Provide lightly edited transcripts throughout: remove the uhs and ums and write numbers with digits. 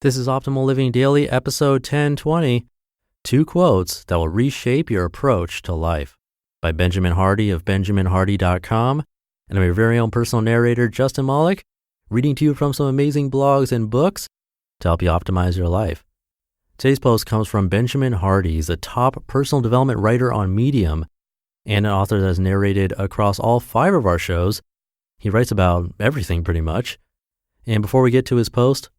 This is Optimal Living Daily, episode 1020, 2 quotes that will reshape your approach to life, by Benjamin Hardy of benjaminhardy.com. And I'm your very own personal narrator, Justin Malik, reading to you from some amazing blogs and books to help you optimize your life. Today's post comes from Benjamin Hardy. He's a top personal development writer on Medium and an author that has narrated across all 5 of our shows. He writes about everything pretty much. And before we get to his post,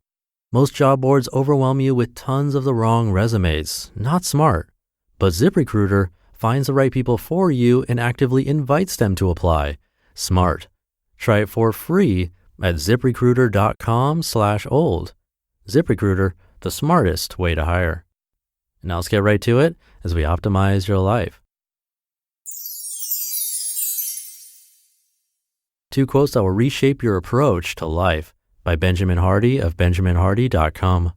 most job boards overwhelm you with tons of the wrong resumes. Not smart. But ZipRecruiter finds the right people for you and actively invites them to apply. Smart. Try it for free at ziprecruiter.com/old. ZipRecruiter, the smartest way to hire. Now let's get right to it as we optimize your life. 2 quotes that will reshape your approach to life, by Benjamin Hardy of benjaminhardy.com.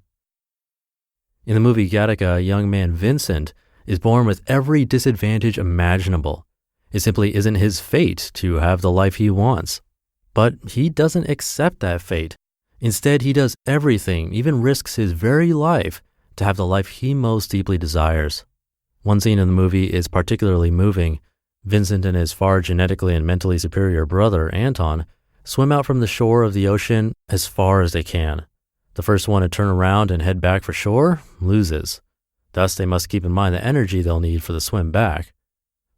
In the movie Gattaca, a young man, Vincent, is born with every disadvantage imaginable. It simply isn't his fate to have the life he wants. But he doesn't accept that fate. Instead, he does everything, even risks his very life, to have the life he most deeply desires. One scene in the movie is particularly moving. Vincent and his far genetically and mentally superior brother, Anton, swim out from the shore of the ocean as far as they can. The first one to turn around and head back for shore loses. Thus, they must keep in mind the energy they'll need for the swim back.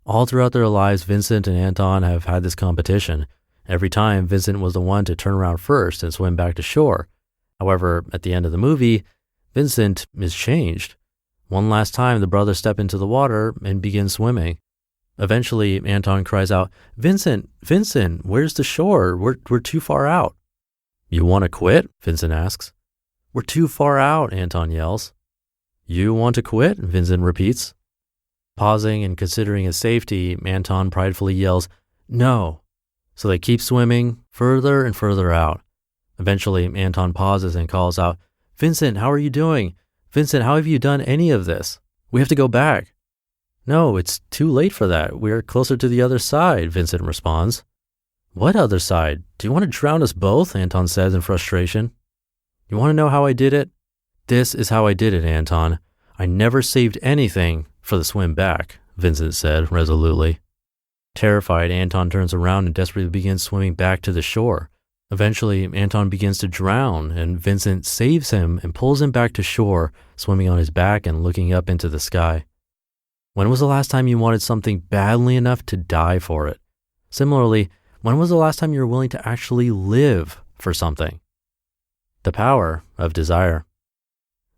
All throughout their lives, Vincent and Anton have had this competition. Every time, Vincent was the one to turn around first and swim back to shore. However, at the end of the movie, Vincent is changed. One last time, the brothers step into the water and begin swimming. Eventually, Anton cries out, Vincent, where's the shore? We're too far out." "You want to quit?" Vincent asks. "We're too far out," Anton yells. "You want to quit?" Vincent repeats. Pausing and considering his safety, Anton pridefully yells, "No." So they keep swimming further and further out. Eventually, Anton pauses and calls out, "Vincent, how are you doing? Vincent, how have you done any of this? We have to go back." "No, it's too late for that. We're closer to the other side," Vincent responds. "What other side? Do you want to drown us both?" Anton says in frustration. "You want to know how I did it? This is how I did it, Anton. I never saved anything for the swim back," Vincent said resolutely. Terrified, Anton turns around and desperately begins swimming back to the shore. Eventually, Anton begins to drown, and Vincent saves him and pulls him back to shore, swimming on his back and looking up into the sky. When was the last time you wanted something badly enough to die for it? Similarly, when was the last time you were willing to actually live for something? The power of desire.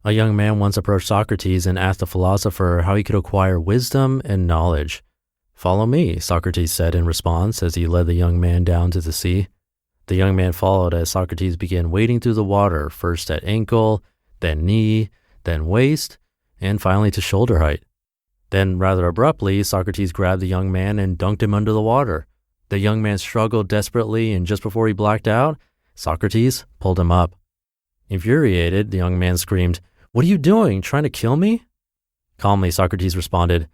A young man once approached Socrates and asked the philosopher how he could acquire wisdom and knowledge. "Follow me," Socrates said in response as he led the young man down to the sea. The young man followed as Socrates began wading through the water, first at ankle, then knee, then waist, and finally to shoulder height. Then, rather abruptly, Socrates grabbed the young man and dunked him under the water. The young man struggled desperately, and just before he blacked out, Socrates pulled him up. Infuriated, the young man screamed, "What are you doing? Trying to kill me?" Calmly, Socrates responded,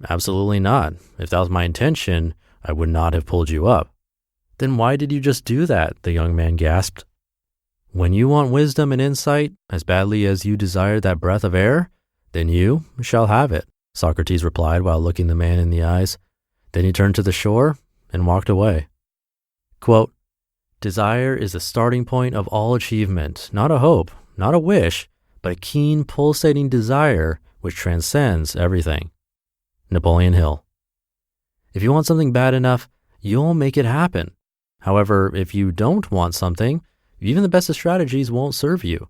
"Absolutely not. If that was my intention, I would not have pulled you up." "Then why did you just do that?" the young man gasped. "When you want wisdom and insight as badly as you desire that breath of air, then you shall have it," Socrates replied while looking the man in the eyes. Then he turned to the shore and walked away. Quote, "Desire is the starting point of all achievement, not a hope, not a wish, but a keen, pulsating desire which transcends everything." Napoleon Hill. If you want something bad enough, you'll make it happen. However, if you don't want something, even the best of strategies won't serve you.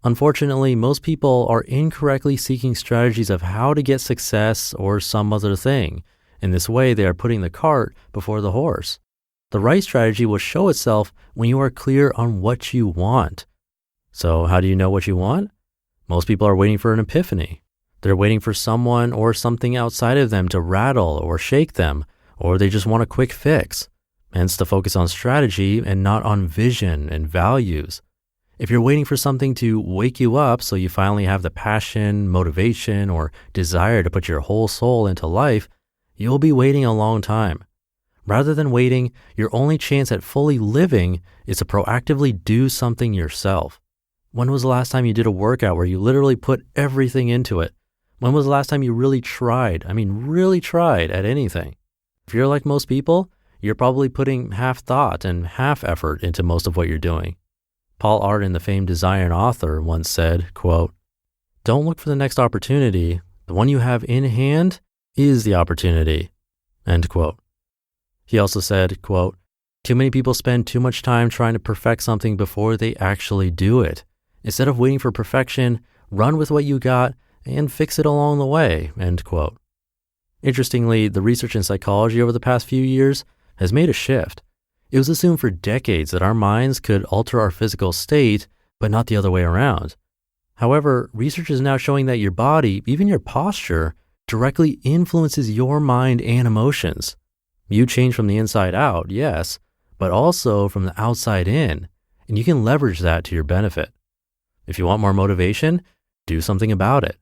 Unfortunately, most people are incorrectly seeking strategies of how to get success or some other thing. In this way, they are putting the cart before the horse. The right strategy will show itself when you are clear on what you want. So how do you know what you want? Most people are waiting for an epiphany. They're waiting for someone or something outside of them to rattle or shake them, or they just want a quick fix. Hence the focus on strategy and not on vision and values. If you're waiting for something to wake you up so you finally have the passion, motivation, or desire to put your whole soul into life, you'll be waiting a long time. Rather than waiting, your only chance at fully living is to proactively do something yourself. When was the last time you did a workout where you literally put everything into it? When was the last time you really tried at anything? If you're like most people, you're probably putting half thought and half effort into most of what you're doing. Paul Arden, the famed designer and author, once said, quote, "Don't look for the next opportunity. The one you have in hand is the opportunity," end quote. He also said, quote, "Too many people spend too much time trying to perfect something before they actually do it. Instead of waiting for perfection, run with what you got and fix it along the way," end quote. Interestingly, the research in psychology over the past few years has made a shift. It was assumed for decades that our minds could alter our physical state, but not the other way around. However, research is now showing that your body, even your posture, directly influences your mind and emotions. You change from the inside out, yes, but also from the outside in, and you can leverage that to your benefit. If you want more motivation, do something about it.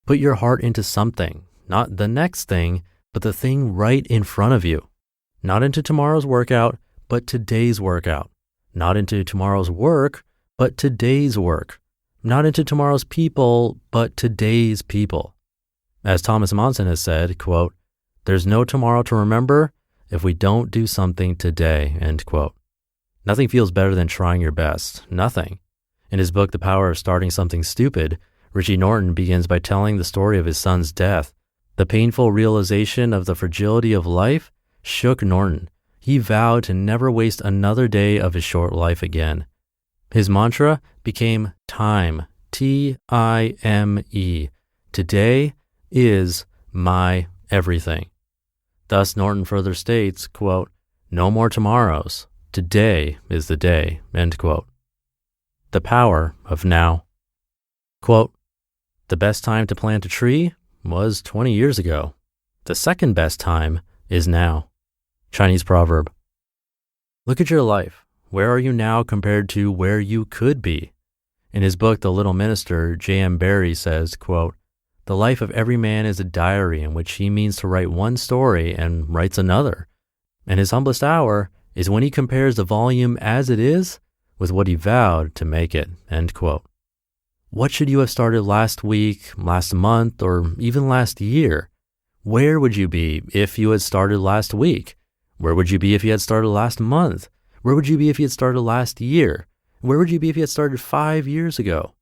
Put your heart into something, not the next thing, but the thing right in front of you. Not into tomorrow's workout, but today's workout. Not into tomorrow's work, but today's work. Not into tomorrow's people, but today's people. As Thomas Monson has said, quote, "There's no tomorrow to remember if we don't do something today," end quote. Nothing feels better than trying your best. Nothing. In his book, The Power of Starting Something Stupid, Richie Norton begins by telling the story of his son's death. The painful realization of the fragility of life shook Norton. He vowed to never waste another day of his short life again. His mantra became time, T-I-M-E. Today is my everything. Thus, Norton further states, quote, "No more tomorrows. Today is the day," end quote. The power of now. Quote, "The best time to plant a tree was 20 years ago. The second best time is now." Chinese proverb. Look at your life. Where are you now compared to where you could be? In his book, The Little Minister, J.M. Barrie says, quote, "The life of every man is a diary in which he means to write one story and writes another. And his humblest hour is when he compares the volume as it is with what he vowed to make it," end quote. What should you have started last week, last month, or even last year? Where would you be if you had started last week? Where would you be if you had started last month? Where would you be if you had started last year? Where would you be if you had started 5 years ago?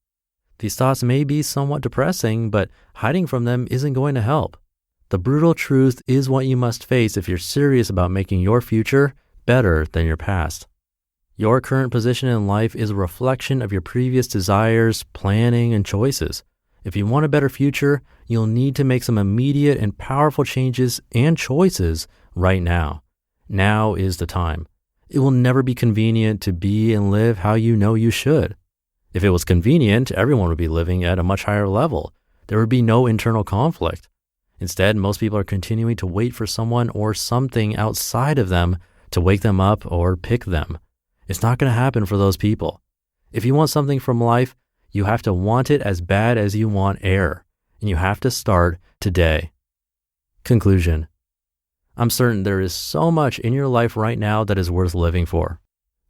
These thoughts may be somewhat depressing, but hiding from them isn't going to help. The brutal truth is what you must face if you're serious about making your future better than your past. Your current position in life is a reflection of your previous desires, planning, and choices. If you want a better future, you'll need to make some immediate and powerful changes and choices right now. Now is the time. It will never be convenient to be and live how you know you should. If it was convenient, everyone would be living at a much higher level. There would be no internal conflict. Instead, most people are continuing to wait for someone or something outside of them to wake them up or pick them. It's not going to happen for those people. If you want something from life, you have to want it as bad as you want air, and you have to start today. Conclusion. I'm certain there is so much in your life right now that is worth living for.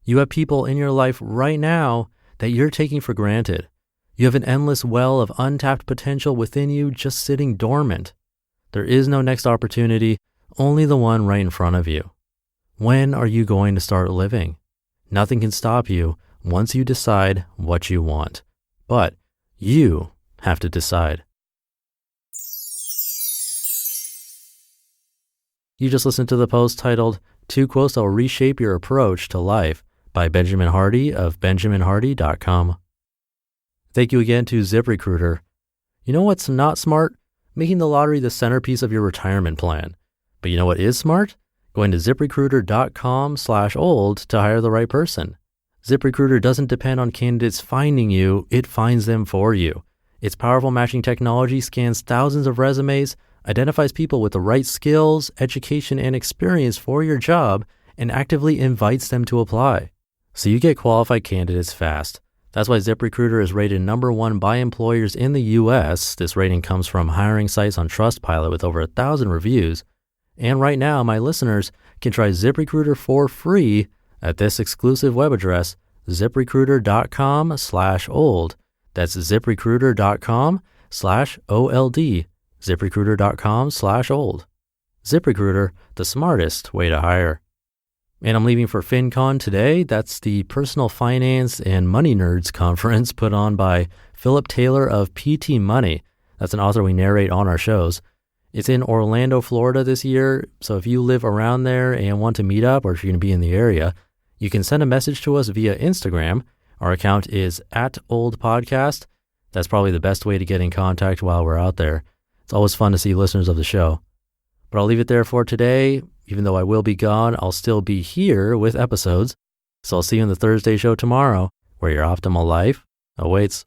You have people in your life right now that you're taking for granted. You have an endless well of untapped potential within you just sitting dormant. There is no next opportunity, only the one right in front of you. When are you going to start living? Nothing can stop you once you decide what you want. But you have to decide. You just listened to the post titled 2 Quotes That Will Reshape Your Approach to Life by Benjamin Hardy of benjaminhardy.com. Thank you again to ZipRecruiter. You know what's not smart? Making the lottery the centerpiece of your retirement plan. But you know what is smart? Going to ziprecruiter.com/old to hire the right person. ZipRecruiter doesn't depend on candidates finding you, it finds them for you. Its powerful matching technology scans thousands of resumes, identifies people with the right skills, education, and experience for your job, and actively invites them to apply. So you get qualified candidates fast. That's why ZipRecruiter is rated #1 by employers in the US. This rating comes from hiring sites on Trustpilot with over 1,000 reviews. And right now, my listeners can try ZipRecruiter for free at this exclusive web address, ziprecruiter.com/old. That's ziprecruiter.com/OLD. ziprecruiter.com/old. ZipRecruiter, the smartest way to hire. And I'm leaving for FinCon today. That's the Personal Finance and Money Nerds conference put on by Philip Taylor of PT Money. That's an author we narrate on our shows. It's in Orlando, Florida this year. So if you live around there and want to meet up, or if you're going to be in the area, you can send a message to us via Instagram. Our account is @oldpodcast. That's probably the best way to get in contact while we're out there. It's always fun to see listeners of the show. But I'll leave it there for today. Even though I will be gone, I'll still be here with episodes. So I'll see you in the Thursday show tomorrow, where your optimal life awaits.